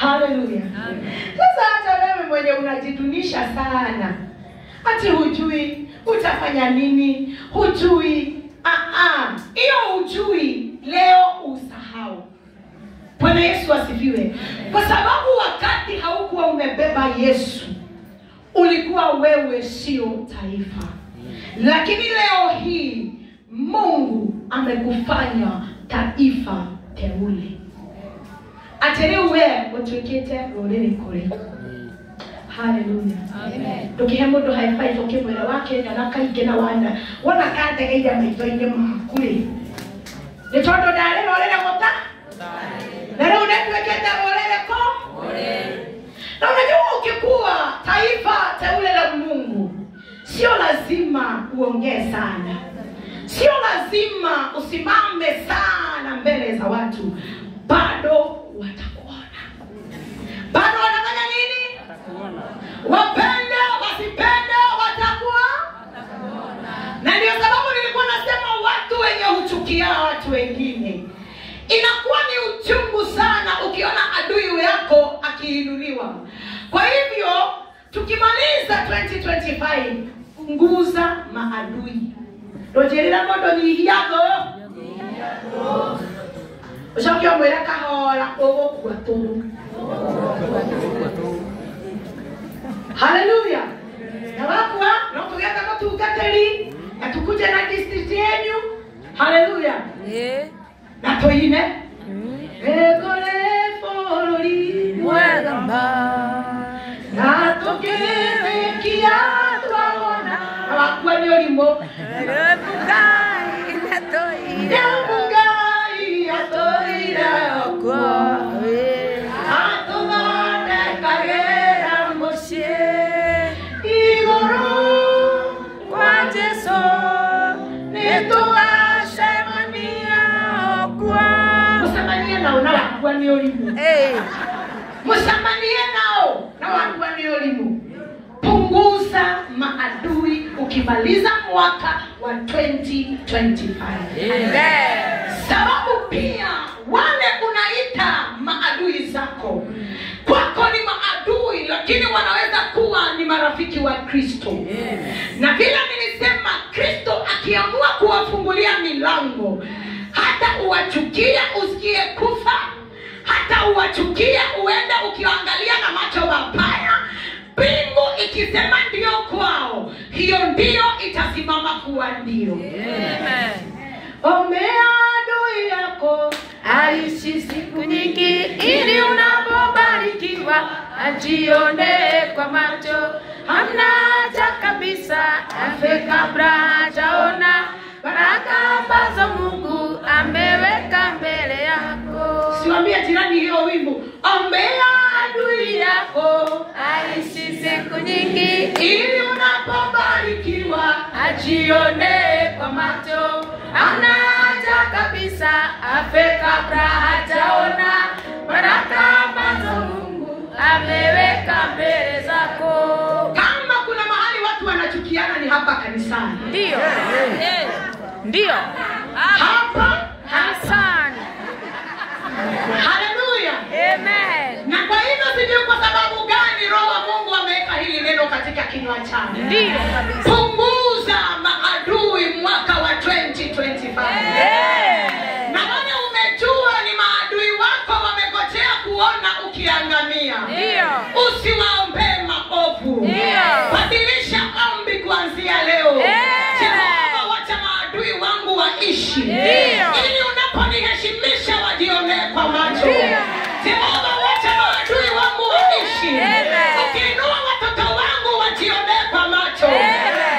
Hallelujah. Sasa hata wewe mwenye unajidunisha sana, ati hujui utafanya nini, hujui, hiyo hujui leo usahau. Bwana Yesu asifiwe. Kwa sababu wakati haukuwa umebeba Yesu, ulikuwa wewe sio taifa. Lakini leo hii Mungu amekufanya taifa teule. Aterewe utwekete rorere kure. Hallelujah. Amen. Tukihe mundu high five ukimwira wake na kaige na wana kategeira maitho-ini makuri. Ni tondu ndari rorere gota. Na leo unatwekete rorere ko. Na unajua ukikuwa taifa teule la Mungu, sio lazima uongee sana. Sio lazima usimame sana mbele za watu. Bado watakuona. Bado wanafanya nini? Watakuona. Wapende, wasipende, watakuona. Na ndio sababu nilikuwa nasema watu wenye huchukia watu wengine, inakuwa ni uchungu sana ukiona adui yako akiinuliwa. Kwa hivyo, tukimaliza 2025, punguza maadui. Rojerera modo ni hiyago. Ushakio mwera kahora ogo kuaturu. Hallelujah. Na wakwa nokugenda mutungateri atukuje na district yenu. Hallelujah. Na toine. Egole forori mwegamba. Na tokere kia twaona. Na wakwa ni olimo. Ebukai na toine. Ebukai ya toine okwa. Atomane kagera mosie. Igoro kwa Jesu nituashemania okwa. Musamanie nao na wakwa ni olimo. Musamanie nao na wakwa ni olimo. Punguza maadui ukimaliza mwaka wa 2025. Sababu pia wale unaita maadui zako, kwako ni maadui, lakini wanaweza kuwa ni marafiki wa Kristo. Na vile nilisema, Kristo akiamua kuwafungulia milango, hata uwachukia usikie kufa, hata uwachukia uende ukiangalia na macho mabaya, mbingu ikisema ndio kwao, hiyo ndio itasimama kuwa ndio. Ombea adui yako aishi siku nyingi, ili unapobarikiwa ajione kwa macho. Hamna haja kabisa afe kabla hajaona baraka ambazo Mungu ameweka mbele yako. Siwaambia jirani hiyo wimbo. Ombea adui yako aishi siku nyingi, ili unapobarikiwa ajione kwa macho. Hamna haja kabisa afe kabla hajaona baraka ambazo Mungu ameweka mbele zako. Kama kuna mahali watu wanachukiana ni hapa kanisani. Ndio. Ndio. Hapa kanisani. Hallelujah. Amen. Na kwa hivyo sijui kwa sababu gani Roho wa Mungu ameweka hili neno katika kinywa changu. Ndio kabisa. Punguza maadui mwaka wa 2025. Na wale umejua ni maadui wako wamegojea kuona ukiangamia. Ndio. Usiwaombee maovu. Ndio. Badilisha ombi kuanzia leo. Jehova, wacha maadui wangu waishi. Ndio. Ili unaponiheshimisha wajionee kwa macho. Jehova, wacha maadui wangu waishi. Ukiinua watoto wangu wajionee kwa macho.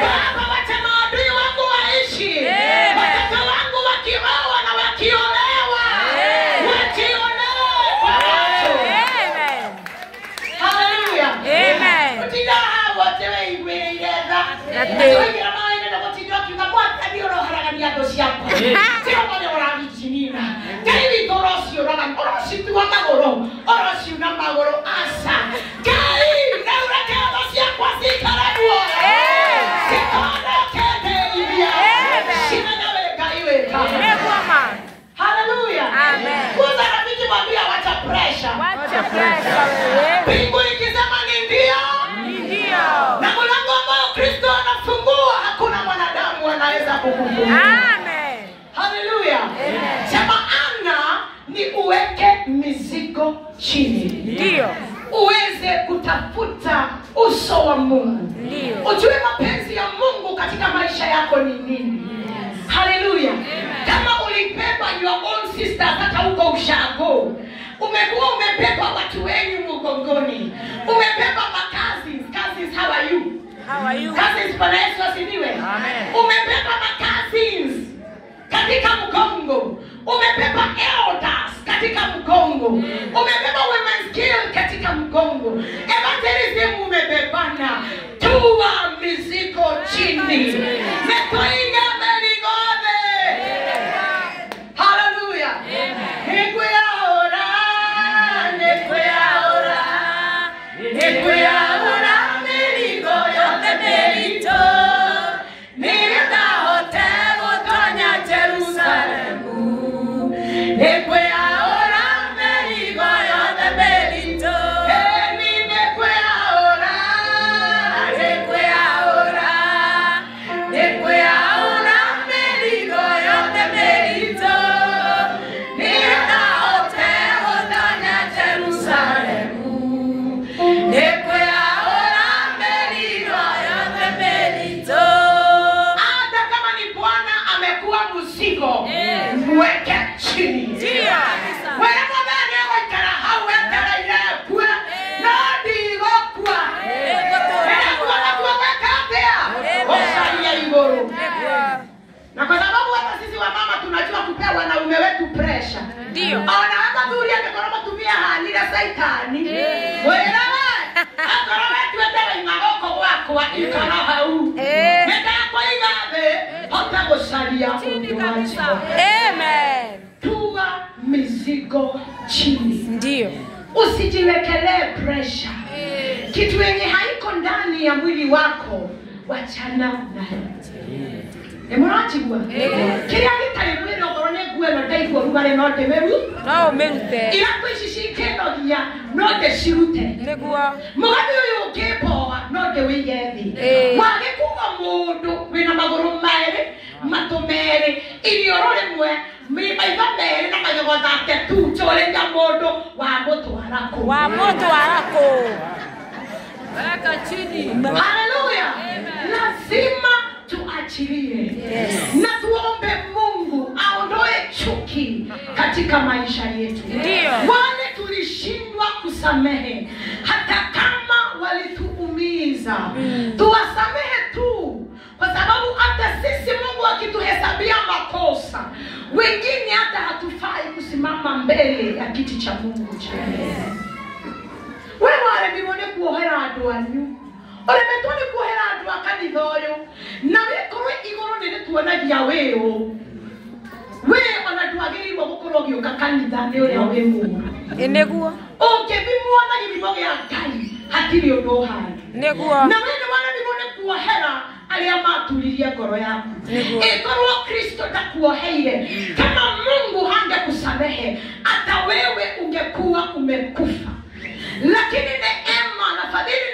Baba, wacha maadui wangu waishi. Watoto wangu wakioa na wakiolewa wajionee kwa macho. Hallelujah. Amen. Utidaha wote weigwireza. Atuigira maana na kutidoki ngabwata ndio roharagania dosi yako. Sio wale wanajinina. Kai torosi rogan orosi tu magoro. Orosi na magoro asa. Kai na uraka dosi yako sikarabuo. Sikana kete ibia. Sina nawe kaiwe. Hallelujah. Amen. Kuza rafiki mwambia wacha pressure. Mbingu ikisema ni ndio. Na mlango ambao Kristo anafungua hakuna mwanadamu anaweza kufungua. Amen. Haleluya. Sema ana ni uweke mizigo chini. Ndio. Uweze kutafuta uso wa Mungu. Ndio. Ujue mapenzi ya Mungu katika maisha yako ni nini. Haleluya. Kama ulibeba your own sister hata huko ushago, umekuwa umebeba watu wenyu mgongoni, umebeba cousins, how are you? Cousins, Bwana Yesu asifiwe. Amen. Umebeba cousins katika mgongo, umebeba elders katika mgongo, umebeba women's guild katika mgongo, evangelism umebebana. Tua mizigo chini. Netoinga meligode. Hallelujah. Nekuyaora meligo yote melito. Nirenda hotel otonya Jerusalemu. Nekuyaora meligo yote melito. Mweke chini. Ndio. Wewe mbona wakara hawatara ile kwa na digo kwa. Kwa weka pia. Osalia igoro. Na kwa sababu hata sisi wa mama tunajua kupea wanaume wetu pressure. Ndio. Anaanza dhuri akakoroba tumia hali la saitani. Wewe akoroba tuwete ingagoko wako ikana hau. Nenda kwa igabe hata gosalia uwaji. Amen. Tua mizigo chini. Ndio. Usijiwekelee pressure. Kitu yenye haiko ndani ya mwili wako wachana nayo. Emurachigwa. Kile kitali mwili okorone gwe no taifu rugare no temeru. No merute. Ila kwishishike no ya no de shirute. Neguo. Mugabe uyu ukipoa no de wiyethi. Wage kuwa mundu wina maguru mere matomere iliorore mwe miba mere na mayogo zake tu chole ya mundu wa moto warako. Baraka chini. Haleluya. Lazima tuachilie. Na tuombe Mungu aondoe chuki katika maisha yetu. Ndio. Wale tulishindwa kusamehe hata kama walituumiza, tuwasamehe tu, kwa sababu hata sisi Mungu akituhesabia makosa, wengine hata hatufai kusimama mbele ya kiti cha Mungu cha milele. Wewe wale bibone kuohera andu anyu. Ole metone kuohera andu akanithoyo. Na wekoro igoro nene tuonagia weo. We onatuagirirwo gukorwo gioka kanitha ni uria we Mungu. Neguo. Ukithimwana githimo gia Ngai hatiri undu uhana. Neguo. Na wene wale bibone kuohera aria maturirie ngoro yaku. Ikorwo Kristo takuoheire, kama Mungu hangekusamehe, hata wewe ungekuwa umekufa. Lakini neema na fadhili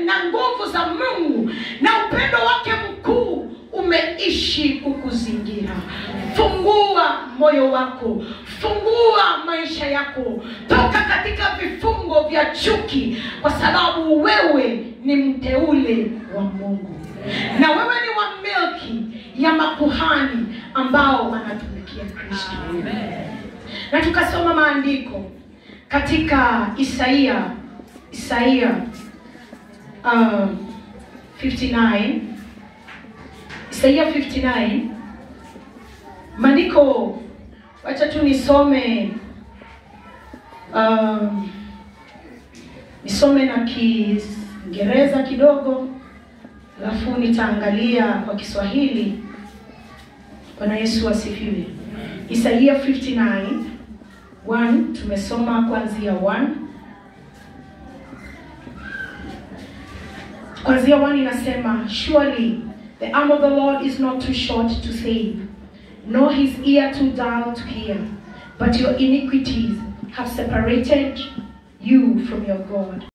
na nguvu za Mungu na upendo wake mkuu umeishi kukuzingira. Fungua moyo wako, fungua maisha yako, toka katika vifungo vya chuki, kwa sababu wewe ni mteule wa Mungu. Na wewe ni wa milki ya makuhani ambao wanatumikia Kristo. Na tukasoma maandiko katika Isaia 59. Isaia 59. Maandiko, wacha tu nisome na Kiingereza kidogo, alafu nitaangalia kwa Kiswahili. Bwana Yesu asifiwe. Isaia 59:1, tumesoma kuanzia 1. Kuanzia 1 inasema, surely the arm of the Lord is not too short to save, nor his ear too dull to hear, but your iniquities have separated you from your God.